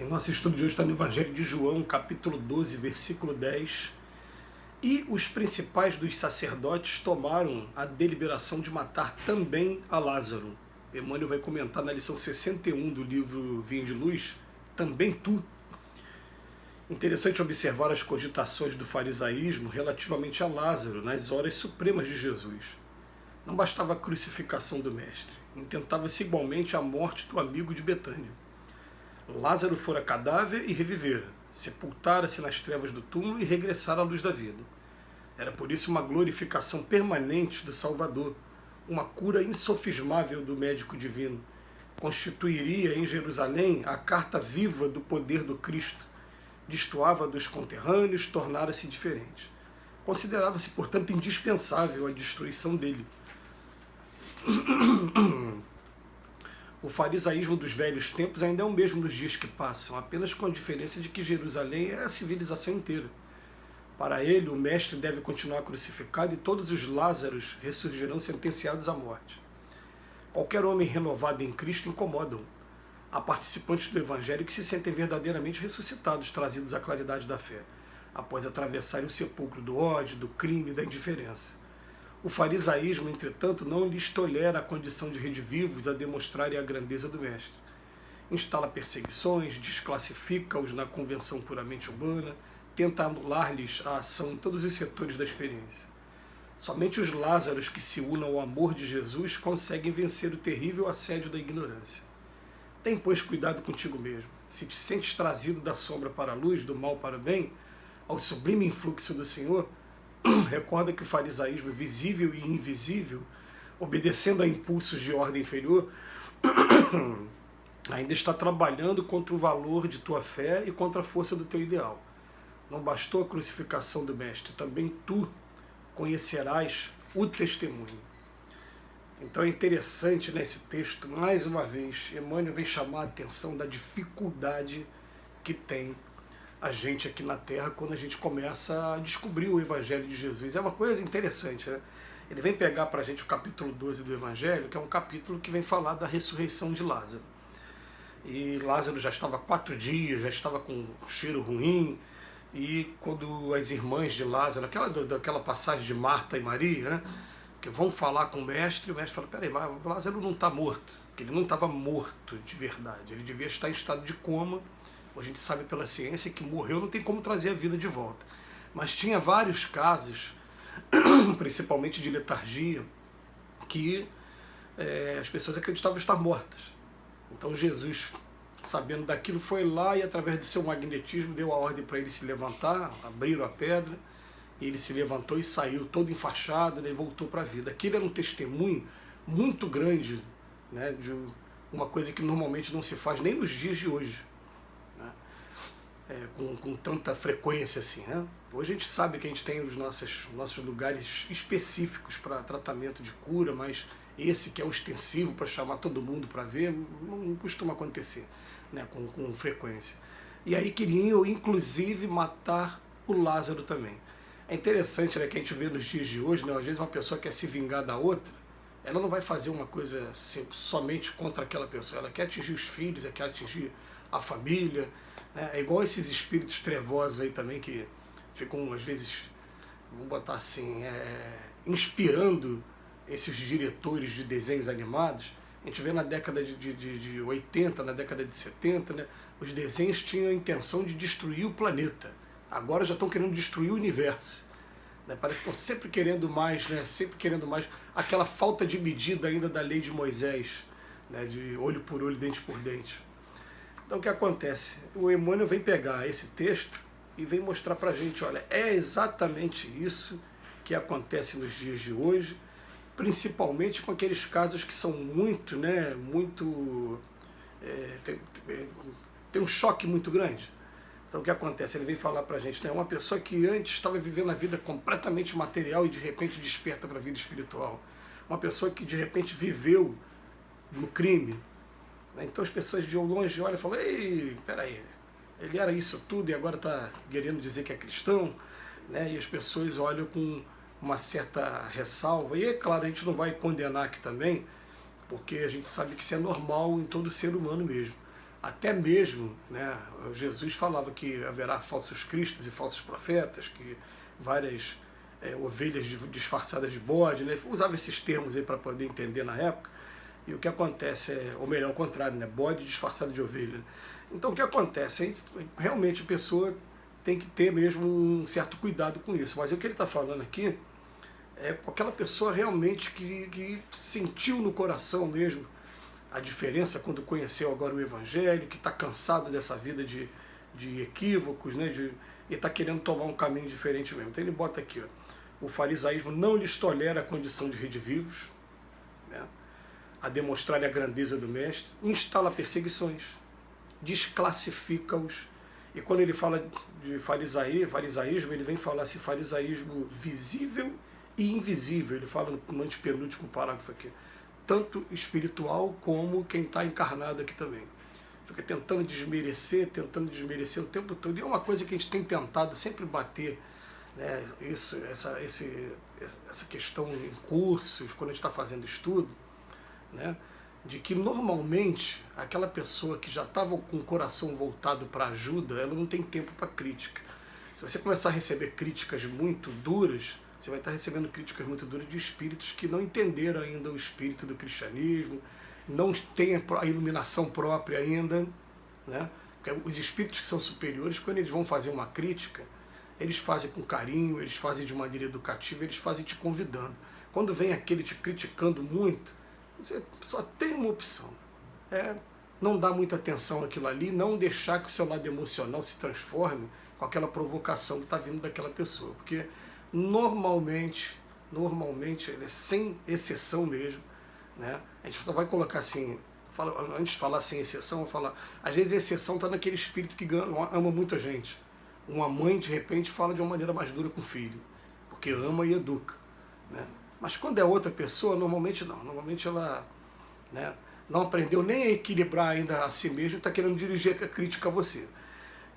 Nosso estudo de hoje está no Evangelho de João, capítulo 12, versículo 10. E os principais dos sacerdotes tomaram a deliberação de matar também a Lázaro. Emmanuel vai comentar na lição 61 do livro Vinho de Luz, também tu. Interessante observar as cogitações do farisaísmo relativamente a Lázaro nas horas supremas de Jesus. Não bastava a crucificação do Mestre, intentava-se igualmente a morte do amigo de Betânia. Lázaro fora cadáver e revivera, sepultara-se nas trevas do túmulo e regressara à luz da vida. Era por isso uma glorificação permanente do Salvador, uma cura insofismável do médico divino. Constituiria em Jerusalém a carta viva do poder do Cristo. Destoava dos conterrâneos, tornara-se diferente. Considerava-se, portanto, indispensável a destruição dele. O farisaísmo dos velhos tempos ainda é o mesmo dos dias que passam, apenas com a diferença de que Jerusalém é a civilização inteira. Para ele, o Mestre deve continuar crucificado e todos os Lázaros ressurgirão sentenciados à morte. Qualquer homem renovado em Cristo incomodam. Há participantes do Evangelho que se sentem verdadeiramente ressuscitados, trazidos à claridade da fé, após atravessarem o sepulcro do ódio, do crime e da indiferença. O farisaísmo, entretanto, não lhes tolera a condição de redivivos a demonstrarem a grandeza do Mestre. Instala perseguições, desclassifica-os na convenção puramente humana, tenta anular-lhes a ação em todos os setores da experiência. Somente os Lázaros que se unam ao amor de Jesus conseguem vencer o terrível assédio da ignorância. Tem, pois, cuidado contigo mesmo. Se te sentes trazido da sombra para a luz, do mal para o bem, ao sublime influxo do Senhor, recorda que o farisaísmo visível e invisível, obedecendo a impulsos de ordem inferior, ainda está trabalhando contra o valor de tua fé e contra a força do teu ideal. Não bastou a crucificação do Mestre, também tu conhecerás o testemunho. Então é interessante nesse texto, mais uma vez, Emmanuel vem chamar a atenção da dificuldade que tem a gente aqui na Terra quando a gente começa a descobrir o Evangelho de Jesus. É uma coisa interessante, né? Ele vem pegar para a gente o capítulo 12 do Evangelho, que é um capítulo que vem falar da ressurreição de Lázaro. E Lázaro já estava há 4 dias, já estava com cheiro ruim, e quando as irmãs de Lázaro, daquela passagem de Marta e Maria, né, que vão falar com o Mestre fala, peraí, mas Lázaro não está morto, porque ele não estava morto de verdade, ele devia estar em estado de coma. A gente sabe pela ciência que morreu não tem como trazer a vida de volta. Mas tinha vários casos, principalmente de letargia, que as pessoas acreditavam estar mortas. Então Jesus, sabendo daquilo, foi lá e através do seu magnetismo deu a ordem para ele se levantar, abriram a pedra, e ele se levantou e saiu todo enfaixado, né, e voltou para a vida. Aquilo era um testemunho muito grande, né, de uma coisa que normalmente não se faz nem nos dias de hoje. Com tanta frequência assim, né? Hoje a gente sabe que a gente tem os nossos lugares específicos para tratamento de cura, mas esse que é ostensivo para chamar todo mundo para ver, não costuma acontecer, né? com frequência. E aí queriam, inclusive, matar o Lázaro também. É interessante, né, que a gente vê nos dias de hoje, né, às vezes uma pessoa quer se vingar da outra, ela não vai fazer uma coisa assim, somente contra aquela pessoa, ela quer atingir os filhos, ela quer atingir a família. É igual esses espíritos trevosos aí também que ficam, às vezes, vamos botar assim, inspirando esses diretores de desenhos animados. A gente vê na década de 80, na década de 70, né, os desenhos tinham a intenção de destruir o planeta. Agora já estão querendo destruir o universo. Né, parece que estão sempre querendo mais, né, sempre querendo mais. Aquela falta de medida ainda da lei de Moisés, né, de olho por olho, dente por dente. Então o que acontece? O Emmanuel vem pegar esse texto e vem mostrar para a gente, olha, é exatamente isso que acontece nos dias de hoje, principalmente com aqueles casos que são muito, né, tem um choque muito grande. Então o que acontece? Ele vem falar para a gente, né, uma pessoa que antes estava vivendo a vida completamente material e de repente desperta para a vida espiritual. Uma pessoa que de repente viveu no crime. Então as pessoas de longe olham e falam, ei, peraí, ele era isso tudo e agora está querendo dizer que é cristão, né? E as pessoas olham com uma certa ressalva, e é claro, a gente não vai condenar aqui também, porque a gente sabe que isso é normal em todo ser humano mesmo. Até mesmo, né, Jesus falava que haverá falsos cristos e falsos profetas, que várias ovelhas disfarçadas de bode, né, usava esses termos aí para poder entender na época. E o que acontece ou melhor, ao contrário, né, bode disfarçado de ovelha. Então o que acontece? Realmente a pessoa tem que ter mesmo um certo cuidado com isso. Mas o que ele está falando aqui é com aquela pessoa realmente que sentiu no coração mesmo a diferença quando conheceu agora o Evangelho, que está cansado dessa vida de equívocos, né, e está querendo tomar um caminho diferente mesmo. Então ele bota aqui, ó, o farisaísmo não lhes tolera a condição de redivivos, né, a demonstrar a grandeza do Mestre, instala perseguições, desclassifica-os. E quando ele fala de farisaísmo, ele vem falar assim, farisaísmo visível e invisível. Ele fala no antepenúltimo parágrafo aqui. Tanto espiritual como quem está encarnado aqui também. Fica tentando desmerecer o tempo todo. E é uma coisa que a gente tem tentado sempre bater, né, essa questão em cursos, quando a gente está fazendo estudo, né, de que normalmente aquela pessoa que já estava com o coração voltado para ajuda, ela não tem tempo para crítica. Se você começar a receber críticas muito duras, você vai estar recebendo críticas muito duras de espíritos que não entenderam ainda o espírito do cristianismo, não têm a iluminação própria ainda, né? Porque os espíritos que são superiores, quando eles vão fazer uma crítica, eles fazem com carinho, eles fazem de maneira educativa, eles fazem te convidando. Quando vem aquele te criticando muito, você só tem uma opção, não dar muita atenção àquilo ali, não deixar que o seu lado emocional se transforme com aquela provocação que está vindo daquela pessoa, porque normalmente, sem exceção mesmo, né, a gente só vai colocar assim, antes de falar sem exceção, eu falar, às vezes a exceção está naquele espírito que ama muita gente. Uma mãe, de repente, fala de uma maneira mais dura com o filho, porque ama e educa, né? Mas quando é outra pessoa, normalmente não. Normalmente ela, né, não aprendeu nem a equilibrar ainda a si mesma e está querendo dirigir a crítica a você.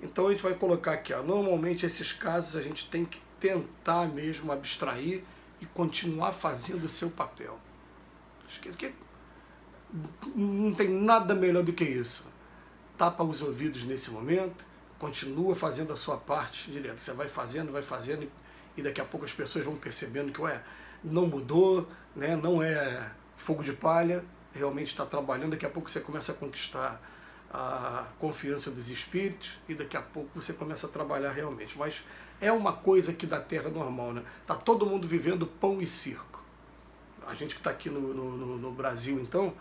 Então a gente vai colocar aqui, ó, normalmente esses casos a gente tem que tentar mesmo abstrair e continuar fazendo o seu papel. Acho que não tem nada melhor do que isso. Tapa os ouvidos nesse momento, continua fazendo a sua parte direto. Você vai fazendo, e daqui a pouco as pessoas vão percebendo que, não mudou, né, não é fogo de palha, realmente está trabalhando, daqui a pouco você começa a conquistar a confiança dos espíritos e daqui a pouco você começa a trabalhar realmente. Mas é uma coisa aqui da Terra normal, né? Está todo mundo vivendo pão e circo. A gente que está aqui no Brasil, então,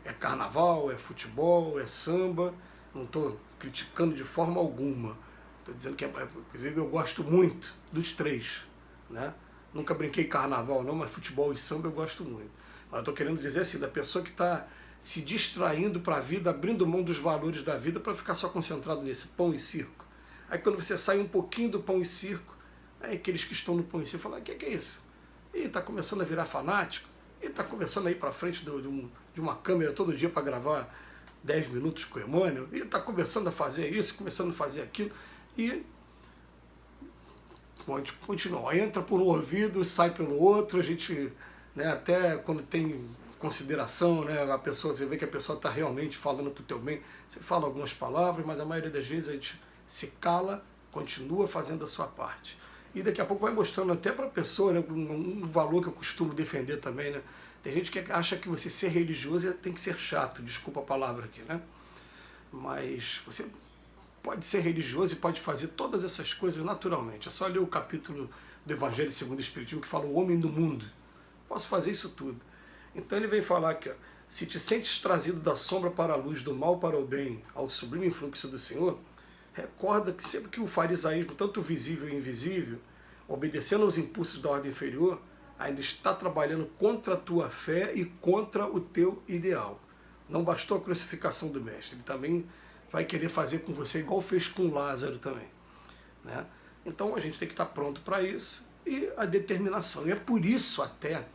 é carnaval, é futebol, é samba. Não estou criticando de forma alguma. Estou dizendo que, inclusive, eu gosto muito dos três, né? Nunca brinquei carnaval não, mas futebol e samba eu gosto muito. Mas eu estou querendo dizer assim, da pessoa que está se distraindo para a vida, abrindo mão dos valores da vida para ficar só concentrado nesse pão e circo. Aí quando você sai um pouquinho do pão e circo, aí aqueles que estão no pão e circo falam, o que é isso? E está começando a virar fanático, e está começando a ir para frente de uma câmera todo dia para gravar 10 minutos com o Emmanuel, e está começando a fazer isso, começando a fazer aquilo, e a gente continua, entra por um ouvido, sai pelo outro, a gente, né, até quando tem consideração, né, a pessoa, você vê que a pessoa está realmente falando para o teu bem, você fala algumas palavras, mas a maioria das vezes a gente se cala, continua fazendo a sua parte. E daqui a pouco vai mostrando até para a pessoa, né, um valor que eu costumo defender também, né? Tem gente que acha que você ser religioso tem que ser chato, desculpa a palavra aqui, né? Mas você pode ser religioso e pode fazer todas essas coisas naturalmente. É só ler o capítulo do Evangelho segundo o Espiritismo que fala o homem do mundo. Posso fazer isso tudo. Então ele vem falar que, se te sentes trazido da sombra para a luz, do mal para o bem, ao sublime influxo do Senhor, recorda que sempre que o farisaísmo, tanto visível e invisível, obedecendo aos impulsos da ordem inferior, ainda está trabalhando contra a tua fé e contra o teu ideal. Não bastou a crucificação do Mestre, ele também vai querer fazer com você igual fez com Lázaro também, né? Então a gente tem que estar pronto para isso e a determinação. E é por isso até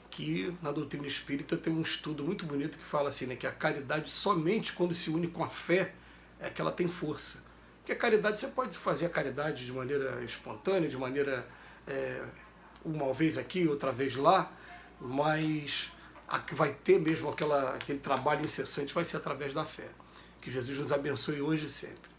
que na doutrina espírita tem um estudo muito bonito que fala assim, né, que a caridade somente quando se une com a fé é que ela tem força. Porque a caridade, você pode fazer a caridade de maneira espontânea, de maneira uma vez aqui, outra vez lá, mas a que vai ter mesmo aquele trabalho incessante vai ser através da fé. Que Jesus nos abençoe hoje e sempre.